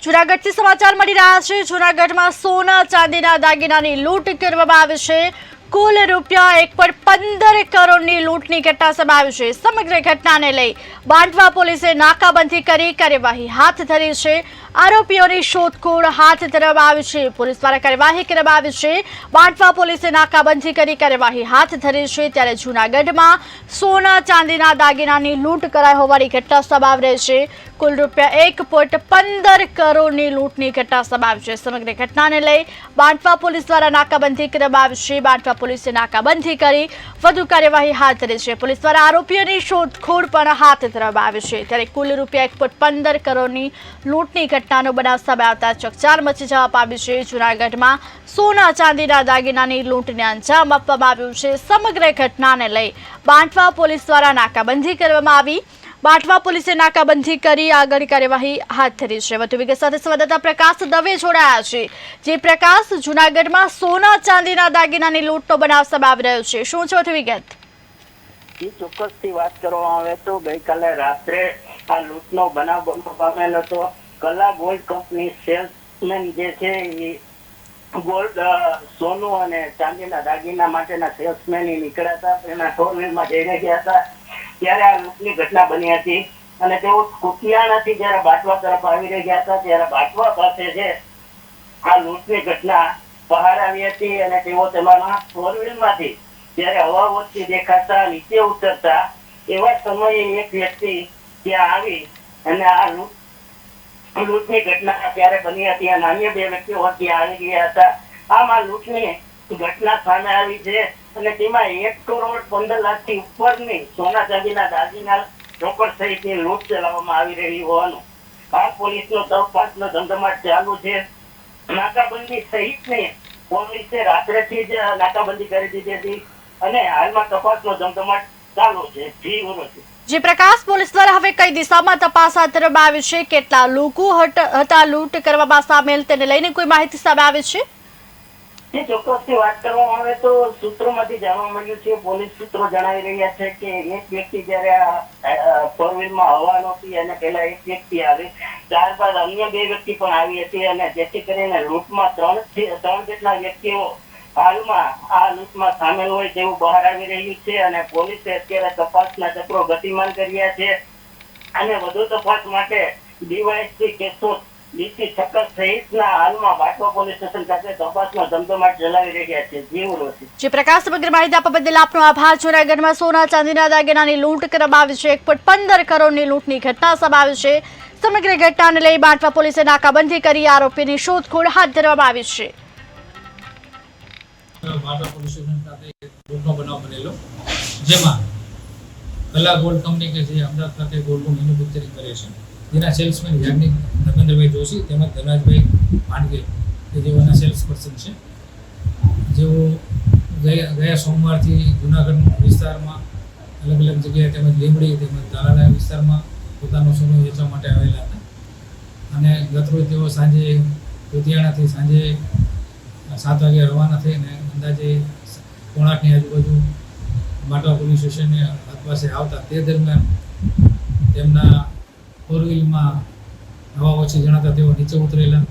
જૂનાગઢથી સમાચાર મળી રહ્યા છે। જૂનાગઢમાં સોના ચાંદીના દાગીનાની લૂંટ કરવામાં આવી છે। કુલ રૂપિયા 1.15 કરોડની લૂંટની ઘટના સામે આવી છે। સમગ્ર ઘટનાને લઈ બાંટવા પોલીસે નાકાબંધી કરી કાર્યવાહી હાથ ધરી છે। આરોપીઓની શોધખોળ હાથ ધરવામાં આવી છે। પોલીસ દ્વારા કાર્યવાહી કરવામાં આવી છે। બાંટવા પોલીસે નાકાબંધી કરી કાર્યવાહી હાથ ધરી છે। ત્યારે જૂનાગઢમાં સોના ચાંદીના દાગીનાની લૂંટ કરાઈ હોવાની ઘટના સામે આવી રહી છે। કુલ રૂપિયા 1.15 કરોડની લૂંટની ઘટના સામે આવી છે। સમગ્ર ઘટનાને લઈ બાંટવા પોલીસ દ્વારા નાકાબંધી કરવામાં આવી છે। બાંટવા પોલીસે નાકાબંધી કરી વધુ કાર્યવાહી હાથ ધરી છે। પોલીસ દ્વારા આરોપીઓની શોધખોળ પણ હાથ ધરવામાં આવી છે। ત્યારે કુલ રૂપિયા 1.15 કરોડની લૂંટની ઘટનાનો બનાવ સામે આવતા ચકચાર મચી જવા પામી છે। જૂનાગઢમાં સોના ચાંદીના દાગીનાની લૂંટને અંજામ આપવામાં આવ્યું છે। સમગ્ર ઘટનાને લઈ બાંટવા પોલીસ દ્વારા નાકાબંધી કરવામાં આવી। બાંટવા પોલીસે નાકાબંધી કરી આગળ કાર્યવાહી હાથ ધરી છે। વધુ વિગત સાથે સંવાદદાતા પ્રકાશ દવે જોડાયા છે। જે પ્રકાશ, જૂનાગઢમાં સોના ચાંદીના દાગીનાની લૂંટનો બનાવ સામે આવી રહ્યો છે, શું છે વધુ વિગત? ચોક્કસથી વાત કરવામાં આવે તો ગઈકાલે રાત્રે આ લૂંટનો બનાવ બનવા પામેલ હતો। કલા ગોલ્ડ કંપની સેલ્સમેન જે છે એ ગોલ્ડ, સોનું અને ચાંદીના દાગીના માટેના સેલ્સમેન નીકળ્યા હતા। એના ફોર વ્હીલમાં જઈ રહ્યા હતા ત્યારે આ લૂંટની ઘટના બની હતી અને તેઓ કુતિયાણાથી જયારે બાટવા તરફ આવી રહ્યા હતા ત્યારે બાટવા પાસે છે આ લૂંટની ઘટના બહાર આવી હતી અને તેઓ તેમાંના ફોર વ્હીલમાંથી જયારે હવા ઓછી દેખાતા નીચે ઉતરતા એવા સમયે એક વ્યક્તિ ત્યાં આવી અને આ લૂંટની ઘટના ત્યારે બની હતી અને અન્ય બે વ્યક્તિઓ ત્યાં આવી ગયા હતા। આમ આ લૂંટની ઘટના સામે આવી છે અને તેમાં 1.15 કરોડ ઉપરની સોના ચાંદીના દાગીના રોકડ સહિતની લૂંટ ચલાવવામાં આવી રહી હોવાનું આ પોલીસનો તપાસનો ધમધમાટ ચાલુ છે। નાકાબંધી સહિતની પોલીસે રાત્રેથી જ નાકાબંધી કરી દીધી હતી અને હાલમાં તપાસનો ધમધમાટ ચાલુ છે। જે પ્રકાશ, પોલીસ દ્વારા હવે કઈ દિશામાં તપાસ હાથ ધરવામાં આવી છે? કેટલા લોકો હતા લૂંટ કરવામાં સામેલ, તેને લઈને કોઈ માહિતી સામે આવી છે? ચોક્કસથી વાત કરવામાં આવે તો સૂત્રોમાંથી જાણવા મળ્યું છે, પોલીસ સૂત્રો જણાવી રહ્યા છે કે એક વ્યક્તિ જયારે ફોર વ્હીલમાં હવા નહોતી અને પેલા એક વ્યક્તિ આવી, ત્યારબાદ અન્ય બે વ્યક્તિ પણ આવી હતી અને જેથી કરીને લૂંટમાં ત્રણ જેટલા વ્યક્તિઓ હાલમાં આ લૂંટમાં સામેલ હોય તેવું બહાર આવી રહ્યું છે અને પોલીસે અત્યારે તપાસના ચક્રો ગતિમાન કર્યા છે અને વધુ તપાસ માટે ડીવાયએસપી કેશોદ, ડીસી છક્કર સહિતના હાલમાં બાટવા પોલીસ સ્ટેશન ખાતે તપાસનો ધમધમાટ ચલાવી રહ્યા છે। જે પ્રકાશ, સમગ્ર માહિતી આપવા બદલ આપનો આભાર। જૂનાગઢમાં સોના ચાંદીના દાગીનાની લૂંટ કરવામાં આવી છે। 1.15 કરોડની લૂંટની ઘટના સામે આવી છે। સમગ્ર ઘટનાને લઈ બાંટવા પોલીસે નાકાબંધી કરી આરોપીની શોધખોળ હાથ ધરવામાં આવી છે। બાંટવા પોલીસ સ્ટેશન ખાતે લૂંટનો બનાવ બનેલો, જેમાં કલા ગોલ્ડ કંપની કે જે અમદાવાદ ખાતે ગોલ્ડનું મેન્યુફેક્ચરિંગ કરે છે, જેના સેલ્સમેન યાજ્ઞિક ધર્મેન્દ્રભાઈ જોશી તેમજ ધનરાજભાઈ માંડગે કે જેઓના સેલ્સ પર્સન છે, જેઓ ગયા સોમવારથી જૂનાગઢ વિસ્તારમાં અલગ અલગ જગ્યાએ તેમજ લીંબડી તેમજ તાલાળા વિસ્તારમાં પોતાનું સોનું વેચવા માટે આવેલા હતા અને ગતરોજ તેઓ સાંજે લુધિયાણાથી સાંજે 7 વાગે રવાના થઈને અંદાજે 7:30ની આજુબાજુ બાટવા પોલીસ સ્ટેશનની પાસે આવતા તે દરમિયાન તેમના ફોર વ્હીલમાં હવા ઓછી જણાતા તેઓ નીચે ઉતરેલા।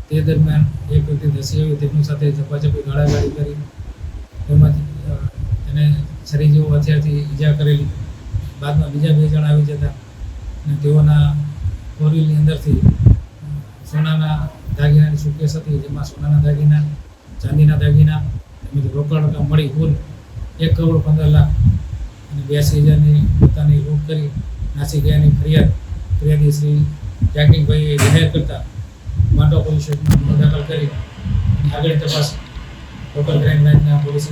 તે દરમિયાન એક વ્યક્તિ ધસી આવી તેમની સાથે ઝપાઝપી ગાળાગાળી કરી તેમજ તેને છરી જેવો હથિયારથી ઈજા કરેલી। બાદમાં બીજા 2 જણ આવી જતા અને તેઓના ફોર વ્હીલની અંદરથી સોનાના દાગીનાની સુટકેસ હતી, જેમાં સોનાના દાગીના, ચાંદીના દાગીના તેમજ રોકડ રકમ મળી કુલ 1.15 કરોડ અને 82,000ની પોતાની લૂંટ કરી નાસી ગયાની ફરિયાદી શ્રી યાજ્ઞિકભાઈએ જાહેર કરતા બાંટવા પોલીસ સ્ટેશનમાં ગુનો દાખલ કરી આગળની તપાસ લોકલ ક્રાઇમ બ્રાન્ચના પોલીસ